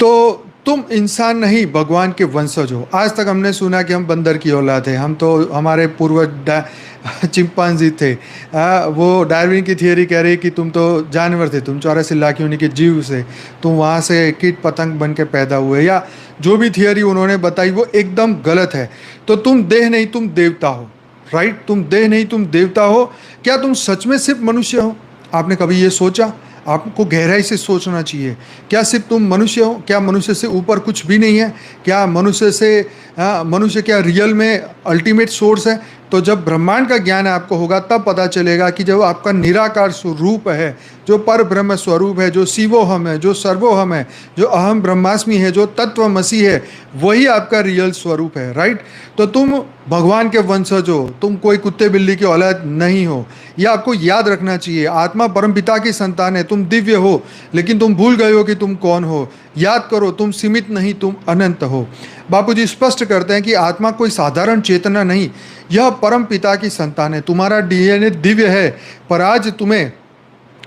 तो तुम इंसान नहीं भगवान के वंशज हो। आज तक हमने सुना कि हम बंदर की औलाद है, हम तो हमारे पूर्वज चिंपांजी थे। वो डार्विन की थियरी कह रही है कि तुम तो जानवर थे, तुम 84 लाख योनि के जीव से, तुम वहाँ से कीट पतंग बन के पैदा हुए, या जो भी थियरी उन्होंने बताई वो एकदम गलत है। तो तुम देह नहीं, तुम देवता हो। राइट, तुम देह नहीं, तुम देवता हो। क्या तुम सच में सिर्फ मनुष्य हो? आपने कभी ये सोचा? आपको गहराई से सोचना चाहिए। क्या सिर्फ तुम मनुष्य हो? क्या मनुष्य से ऊपर कुछ भी नहीं है? क्या मनुष्य से मनुष्य क्या रियल में अल्टीमेट सोर्स है? तो जब ब्रह्मांड का ज्ञान आपको होगा तब पता चलेगा कि जो आपका निराकार स्वरूप है, जो पर ब्रह्म स्वरूप है, जो शिवोहम है, जो सर्वोहम है, जो अहम ब्रह्मास्मि है, जो तत्वमसी है, वही आपका रियल स्वरूप है। राइट, तो तुम भगवान के वंशज हो, तुम कोई कुत्ते बिल्ली की औलाद नहीं हो। यह आपको याद रखना चाहिए। आत्मा परमपिता की संतान है, तुम दिव्य हो, लेकिन तुम भूल गए हो कि तुम कौन हो। याद करो, तुम सीमित नहीं, तुम अनंत हो। बापूजी स्पष्ट करते हैं कि आत्मा कोई साधारण चेतना नहीं, यह परम पिता की संतान है। तुम्हारा डीएनए दिव्य है, पर आज तुम्हें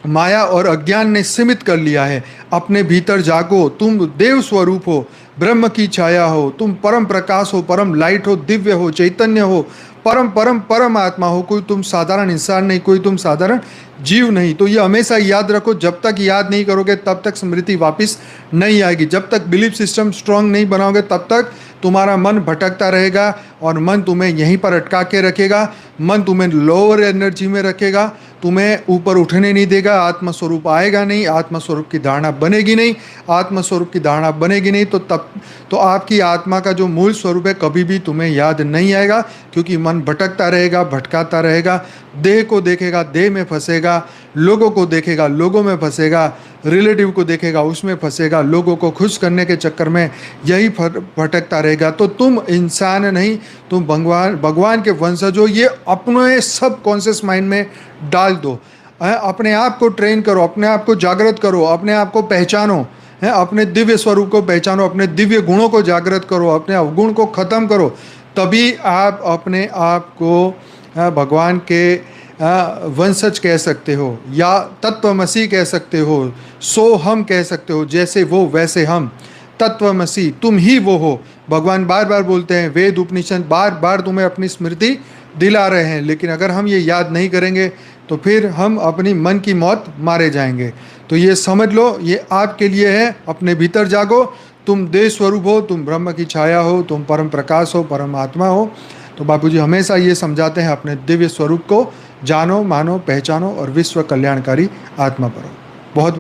माया और अज्ञान ने सीमित कर लिया है। अपने भीतर जागो, तुम देव स्वरूप हो, ब्रह्म की छाया हो, तुम परम प्रकाश हो, परम लाइट हो, दिव्य हो, चैतन्य हो, परम परम परम आत्मा हो। कोई तुम साधारण इंसान नहीं, कोई तुम साधारण जीव नहीं। तो ये हमेशा याद रखो। जब तक याद नहीं करोगे तब तक स्मृति वापस नहीं आएगी। जब तक बिलीफ सिस्टम स्ट्रांग नहीं बनाओगे तब तक तुम्हारा मन भटकता रहेगा, और मन तुम्हें यहीं पर अटका के रखेगा। मन तुम्हें लोअर एनर्जी में रखेगा, तुम्हें ऊपर उठने नहीं देगा। आत्मस्वरूप आएगा नहीं, आत्मस्वरूप की धारणा बनेगी नहीं। आत्मस्वरूप की धारणा बनेगी नहीं तो आपकी आत्मा का जो मूल स्वरूप है कभी भी तुम्हें याद नहीं आएगा, क्योंकि मन भटकता रहेगा, भटकाता रहेगा। देह को देखेगा, देह में फंसेगा। लोगों को देखेगा, लोगों में फंसेगा। रिलेटिव को देखेगा, उसमें फंसेगा। लोगों को खुश करने के चक्कर में यही भटकता रहेगा। तो तुम इंसान नहीं, तुम भगवान के वंशज हो। ये अपने सब कॉन्शियस माइंड में डाल दो। अपने आप को ट्रेन करो, अपने आप को जागृत करो, अपने आप को पहचानो, है अपने दिव्य स्वरूप को पहचानो, अपने दिव्य गुणों को जागृत करो, अपने अवगुण को खत्म करो। तभी आप अपने आप को भगवान के वंशज कह सकते हो, या तत्वमसी कह सकते हो, सो हम कह सकते हो। जैसे वो वैसे हम, तत्वमसी, तुम ही वो हो। भगवान बार बार बोलते हैं, वेद उपनिषद बार बार तुम्हें अपनी स्मृति दिला रहे हैं। लेकिन अगर हम ये याद नहीं करेंगे तो फिर हम अपनी मन की मौत मारे जाएंगे। तो ये समझ लो, ये आपके लिए है। अपने भीतर जागो, तुम देव स्वरूप हो, तुम ब्रह्म की छाया हो, तुम परम प्रकाश हो, परम आत्मा हो। तो बापूजी हमेशा ये समझाते हैं, अपने दिव्य स्वरूप को जानो, मानो, पहचानो और विश्व कल्याणकारी आत्मा बनो। बहुत